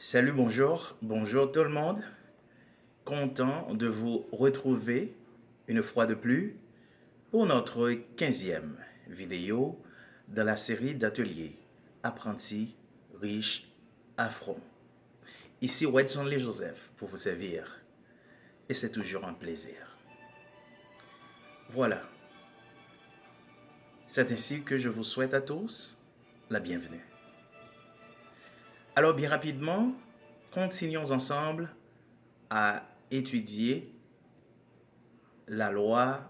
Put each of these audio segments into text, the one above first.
Salut, bonjour tout le monde. Content de vous retrouver une fois de plus pour notre 15e vidéo dans la série d'ateliers Apprentis riches affront. Ici Wedson Lee Joseph pour vous servir et c'est toujours un plaisir. Voilà, c'est ainsi que je vous souhaite à tous la bienvenue. Alors bien rapidement, continuons ensemble à étudier la loi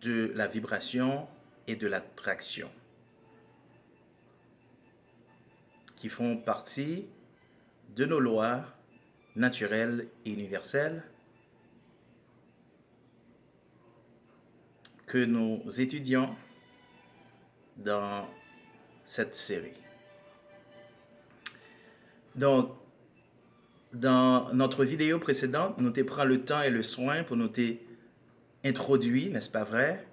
de la vibration et de l'attraction qui font partie de nos lois naturelles et universelles que nous étudions dans cette série. Donc, dans notre vidéo précédente, nous te pris le temps et le soin pour nous introduire, n'est-ce pas vrai,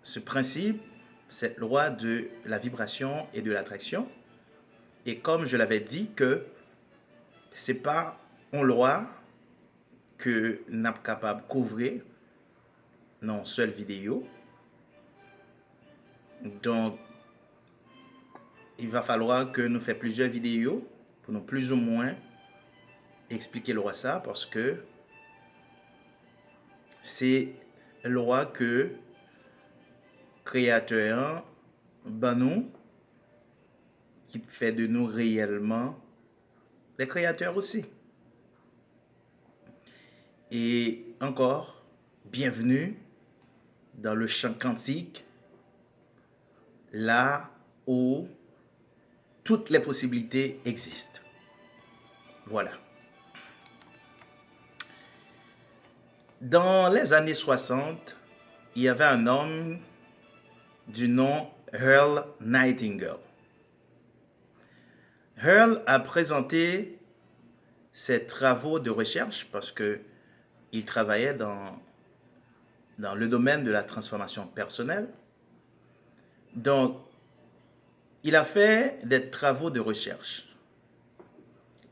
ce principe, cette loi de la vibration et de l'attraction. Et comme je l'avais dit que c'est pas une loi que nous sommes capables de couvrir dans une seule vidéo. Donc, il va falloir que nous fassions plusieurs vidéos pour nous plus ou moins expliquer le roi ça parce que c'est le roi que créateur ben nous qui fait de nous réellement des créateurs aussi. Et encore, bienvenue dans le champ quantique, là où toutes les possibilités existent. Voilà. Dans les années 60, il y avait un homme du nom Earl Nightingale. Earl a présenté ses travaux de recherche parce qu'il travaillait dans le domaine de la transformation personnelle. Donc, il a fait des travaux de recherche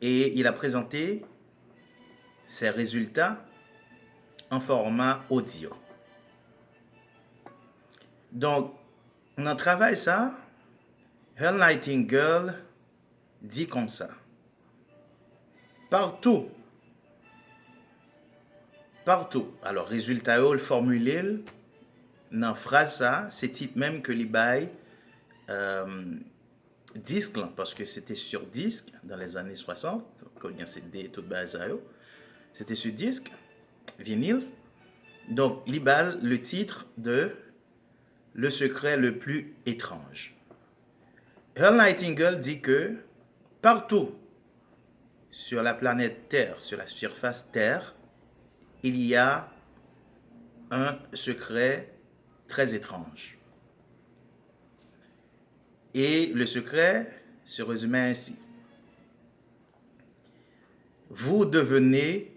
et il a présenté ses résultats en format audio. Donc, dans le travail ça, Earl Nightingale dit comme ça. Partout. Alors, résultat, le formulé dans la phrase ça, c'est titre même que les bail disque, parce que c'était sur disque dans les années 60, quand il y a CD tout bas, c'était sur disque, vinyle. Donc, libal le titre de Le secret le plus étrange. Earl Nightingale dit que partout sur la planète Terre, sur la surface Terre, il y a un secret très étrange. Et le secret se résumait ainsi. Vous devenez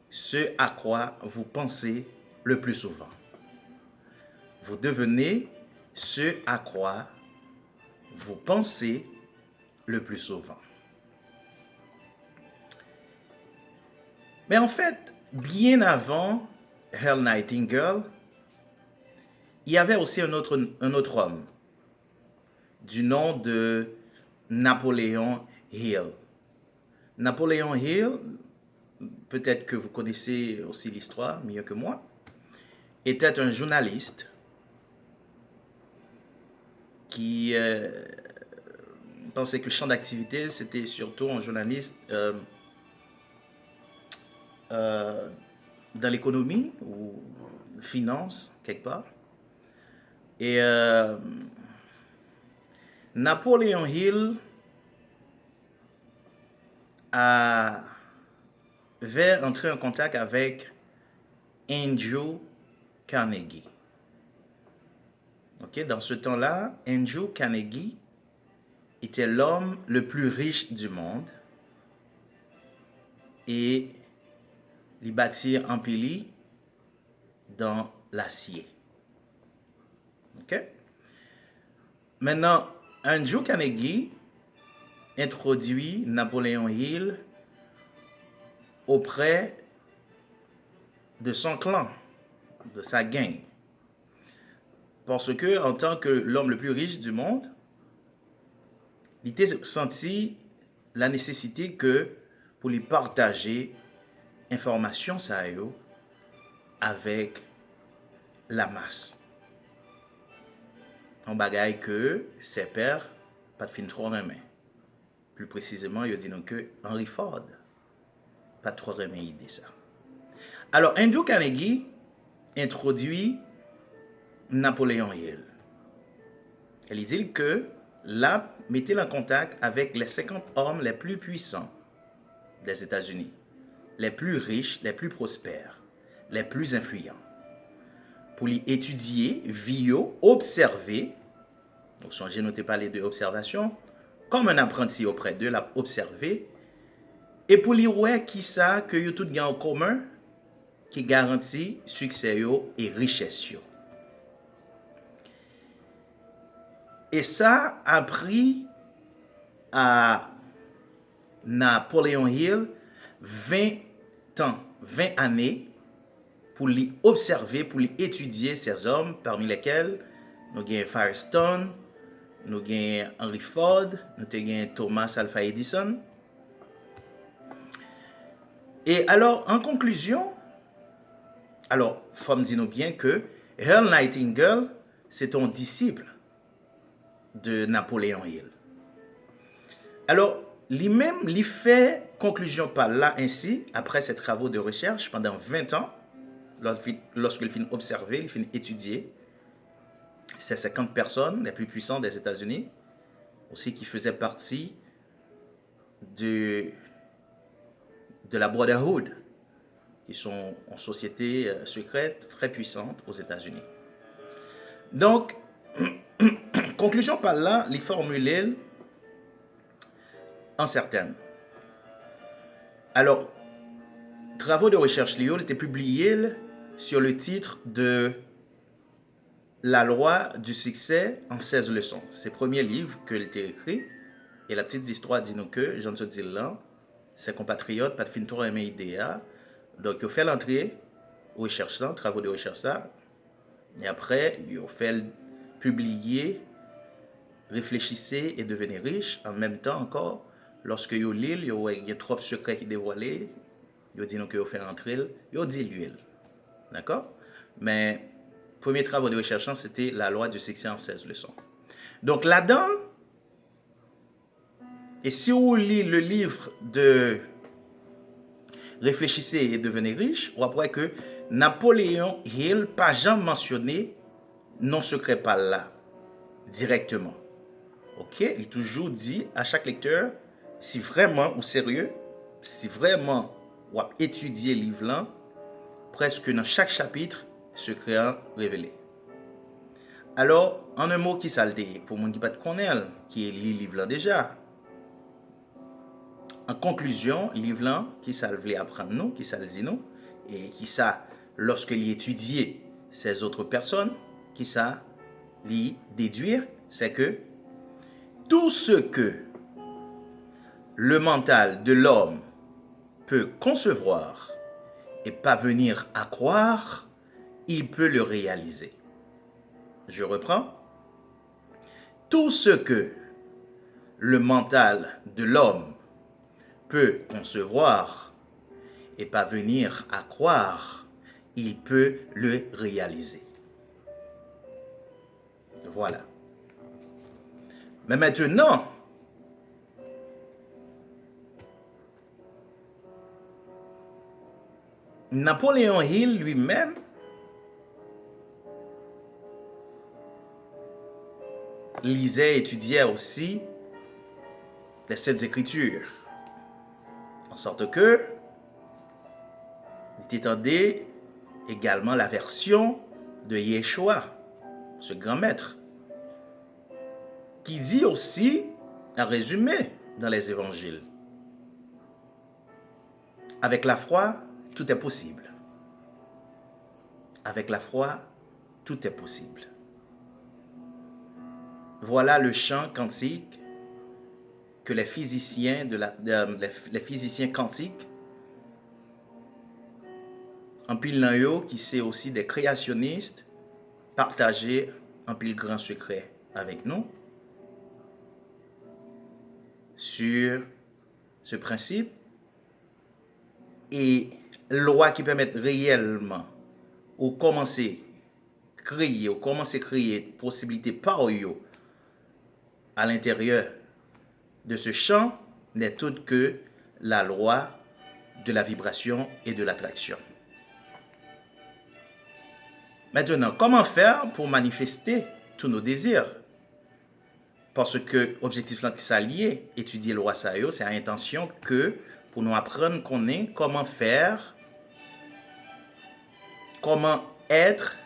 ce à quoi vous pensez le plus souvent. Vous devenez ce à quoi vous pensez le plus souvent. Mais en fait, bien avant Earl Nightingale, il y avait aussi un autre homme du nom de Napoléon Hill. Napoléon Hill, peut-être que vous connaissez aussi l'histoire mieux que moi, était un journaliste qui pensait que le champ d'activité, c'était surtout un journaliste dans l'économie ou finance, quelque part. Et Napoléon Hill avait entré en contact avec Andrew Carnegie. Okay? Dans ce temps-là, Andrew Carnegie était l'homme le plus riche du monde et il bâtit un pays dans l'acier. Okay? Maintenant, Andrew Carnegie introduit Napoléon Hill auprès de son clan, de sa gang. Parce que, en tant que l'homme le plus riche du monde, il était senti la nécessité que pour lui partager information ça yo avec la masse. Un bagage que ses pères pas de fin trop remet. Plus précisément, il dit donc que Henry Ford pas trop remet idée ça. Alors Andrew Carnegie introduit Napoléon Hill. Elle dit que là, mettez en contact avec les 50 hommes les plus puissants des États-Unis, les plus riches, les plus prospères, les plus influents, pour les étudier, vio, observer, donc songez, notez pas les deux observations, comme un apprenti auprès d'eux, l'a observé, et pour les ouais qui ça que yo tout gain en commun, qui garantit succès yo et richesse yo. Et ça a pris à Napoléon Hill 20 ans, 20 années pour les observer, pour les étudier ces hommes, parmi lesquels nous avons Firestone, nous avons Henry Ford, nous avons Thomas Alva Edison. Et alors, en conclusion, alors, il faut me dire bien que Earl Nightingale, c'est un disciple de Napoléon Hill. Alors, lui-même, il fait conclusion par là ainsi, après ses travaux de recherche pendant 20 ans, lorsqu'il finit observer, il finit étudier ces 50 personnes les plus puissantes des États-Unis, aussi qui faisaient partie de la Brotherhood, qui sont une société secrète très puissante aux États-Unis. Donc, conclusion par là, les formules incertaines. Alors, travaux de recherche Léo étaient publiés sur le titre de La loi du succès en 16 leçons. C'est le premier livre qu'il a écrit. Et la petite histoire dit nous que, j'en te dis là, ses compatriotes, pas de fin trop aimé idéa. Donc, ils ont fait l'entrée aux recherches, travaux de recherche ça. Et après, ils ont fait publier, réfléchissez et devenez riche. En même temps encore, lorsque ils lisent, il y a trop de secrets qui dévoilés. Ils disent qu'ils ont fait entrer, ils ont dit l'huile. D'accord? Mais premier travail de recherche, c'était la loi du succès en 16 leçons. Donc là-dedans, et si vous lisez le livre de Réfléchissez et devenez riche, on voit que Napoléon Hill pas jamais mentionné non secret par là, directement. Ok? Il toujours dit à chaque lecteur, si vraiment ou sérieux, si vraiment ou étudier le livre là, presque dans chaque chapitre, secret révélé. Alors, en un mot qui s'alté, pour mon qui pas de connaître, qui est le livre là déjà. En conclusion, le livre là, qui ça voulait apprendre nous, qui ça le dit nous, et qui ça, lorsque il étudiait ces autres personnes, qui ça lui déduire, c'est que tout ce que le mental de l'homme peut concevoir et parvenir à croire, il peut le réaliser. Je reprends. Tout ce que le mental de l'homme peut concevoir et parvenir à croire, il peut le réaliser. Voilà. Mais maintenant, Napoléon Hill lui-même lisait, étudiait aussi les Saintes Écritures. En sorte que il étendait également la version de Yeshua, ce grand maître, qui dit aussi, à résumer dans les évangiles, avec la foi, tout est possible. Avec la foi, tout est possible. Voilà le chant cantique que les physiciens, les physiciens quantiques, en pile nan yo, qui c'est aussi des créationnistes, partager un pile grand secret avec nous sur ce principe et loi qui permettent réellement ou commencer créer possibilité par yo à l'intérieur de ce champ n'est autre que la loi de la vibration et de l'attraction. Maintenant, comment faire pour manifester tous nos désirs? Parce que l'objectif là qui s'allie, étudier le roi Sayo, c'est à l'intention que pour nous apprendre qu'on est comment faire, comment être,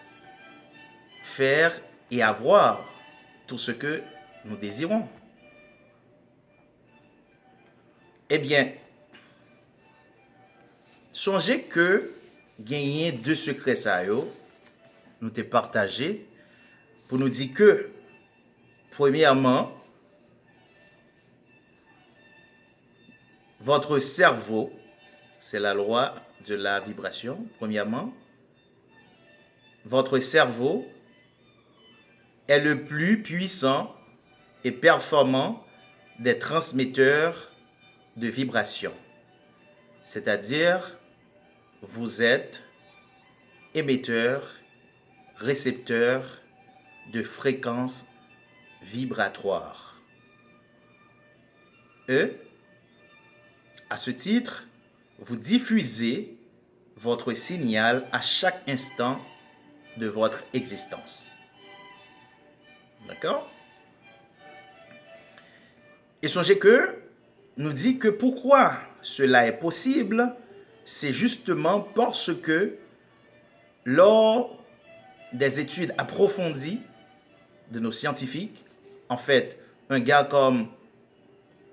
faire et avoir tout ce que nous désirons. Eh bien, songez que gagner deux secrets Sayo, nous t'ai partagé pour nous dire que, premièrement, votre cerveau, c'est la loi de la vibration, premièrement, votre cerveau est le plus puissant et performant des transmetteurs de vibration. C'est-à-dire, vous êtes émetteur, récepteur de fréquences vibratoires. À ce titre, vous diffusez votre signal à chaque instant de votre existence. D'accord? Et songez que nous dit que pourquoi cela est possible, c'est justement parce que lors des études approfondies de nos scientifiques, en fait, un gars comme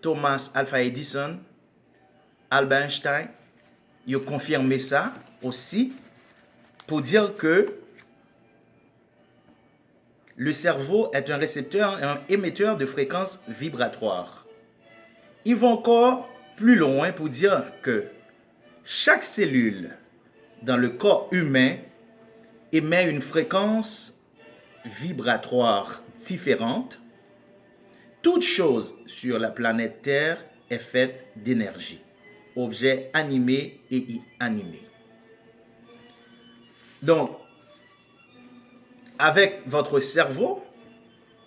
Thomas Alva Edison, Albert Einstein, ils ont confirmé ça aussi pour dire que le cerveau est un récepteur et un émetteur de fréquences vibratoires. Ils vont encore plus loin pour dire que chaque cellule dans le corps humain émet une fréquence vibratoire différente. Toute chose sur la planète Terre est faite d'énergie, objets animés et inanimés. Donc, avec votre cerveau,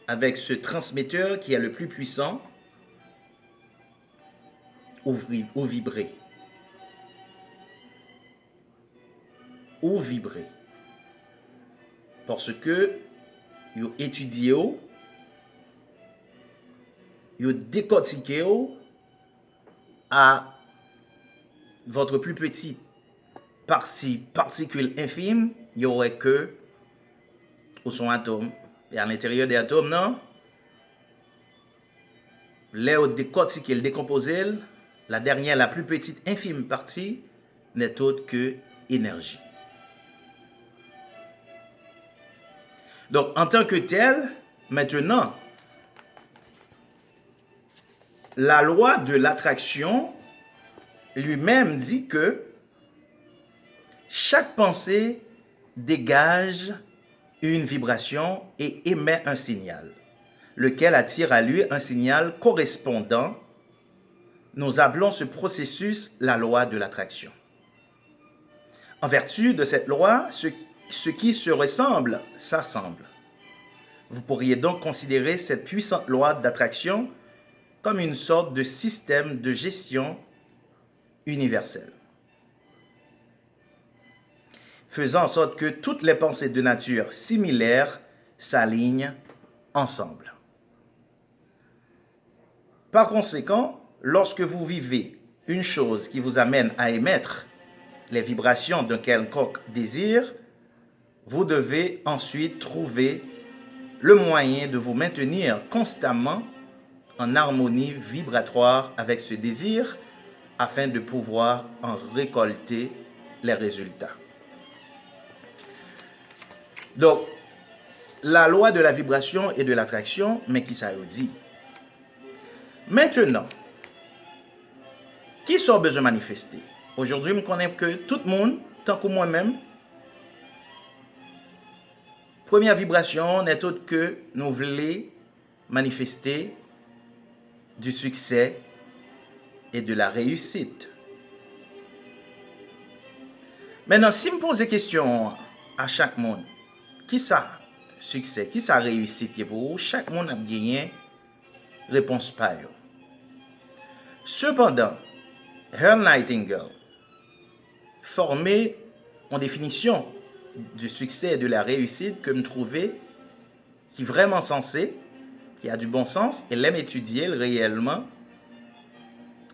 avec ce transmetteur qui est le plus puissant, ou vibrer. Ou vibrer. Parce que vous étudiez, vous décortiquez à votre plus petite particule infime, il n'y aurait que ou son atome. Et à l'intérieur des atomes, non? L'air décortiqué, le décomposé, la dernière, la plus petite, infime partie, n'est autre que énergie. Donc, en tant que tel, maintenant, la loi de l'attraction lui-même dit que chaque pensée dégage une vibration et émet un signal, lequel attire à lui un signal correspondant. Nous appelons ce processus la loi de l'attraction. En vertu de cette loi, ce qui se ressemble s'assemble. Vous pourriez donc considérer cette puissante loi d'attraction comme une sorte de système de gestion universel, faisant en sorte que toutes les pensées de nature similaire s'alignent ensemble. Par conséquent, lorsque vous vivez une chose qui vous amène à émettre les vibrations d'un quelconque désir, vous devez ensuite trouver le moyen de vous maintenir constamment en harmonie vibratoire avec ce désir afin de pouvoir en récolter les résultats. Donc, la loi de la vibration et de l'attraction, mais qui ça veut dire? Maintenant, qui sont besoin de manifester? Aujourd'hui, je connais que tout le monde, tant que moi-même, première vibration n'est autre que nous voulons manifester du succès et de la réussite. Maintenant, si je me pose des questions à chaque monde, qui ça succès, qui ça réussite pour vous, chaque monde a gagné réponse par eux. Cependant, Earl Nightingale formait en définition du succès et de la réussite que me trouvais qui est vraiment sensé, qui a du bon sens, et l'aime étudier réellement,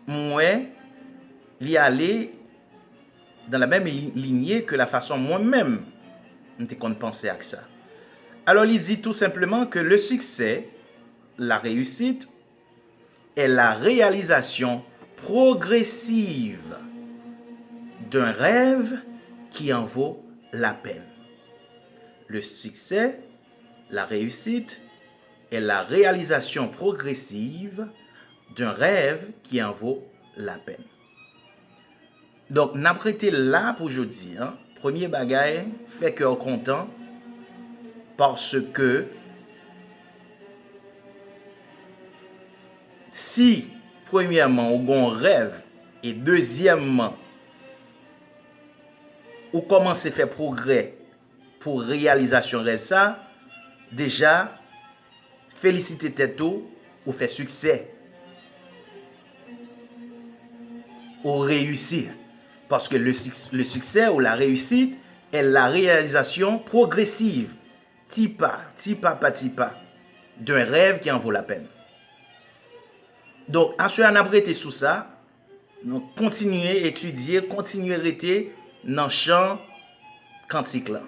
moi, l'y aller dans la même lignée que la façon moi-même je pensais à ça. Alors, il dit tout simplement que le succès, la réussite, est la réalisation progressive d'un rêve qui en vaut la peine. Le succès, la réussite, est la réalisation progressive d'un rêve qui en vaut la peine. Donc, n'a prêté là pour aujourd'hui. Premier bagage, fait cœur content parce que si, premièrement, on rêve et deuxièmement, on commence à faire progrès pour réalisation de ça, déjà, féliciter tête ou fait succès ou réussir. Parce que le succès ou la réussite est la réalisation progressive, petit pas d'un rêve qui en vaut la peine. Donc, à ce qu'on a prêté sous ça, nous continuons à étudier, continuons à rester dans le champ quantique là.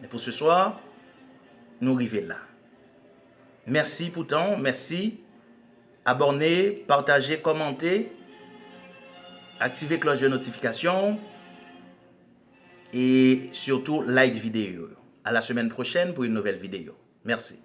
Et pour ce soir, nous arrivons là. Merci pourtant, merci. Abonnez, partagez, commentez. Activez la cloche de notification et surtout like vidéo. À la semaine prochaine pour une nouvelle vidéo. Merci.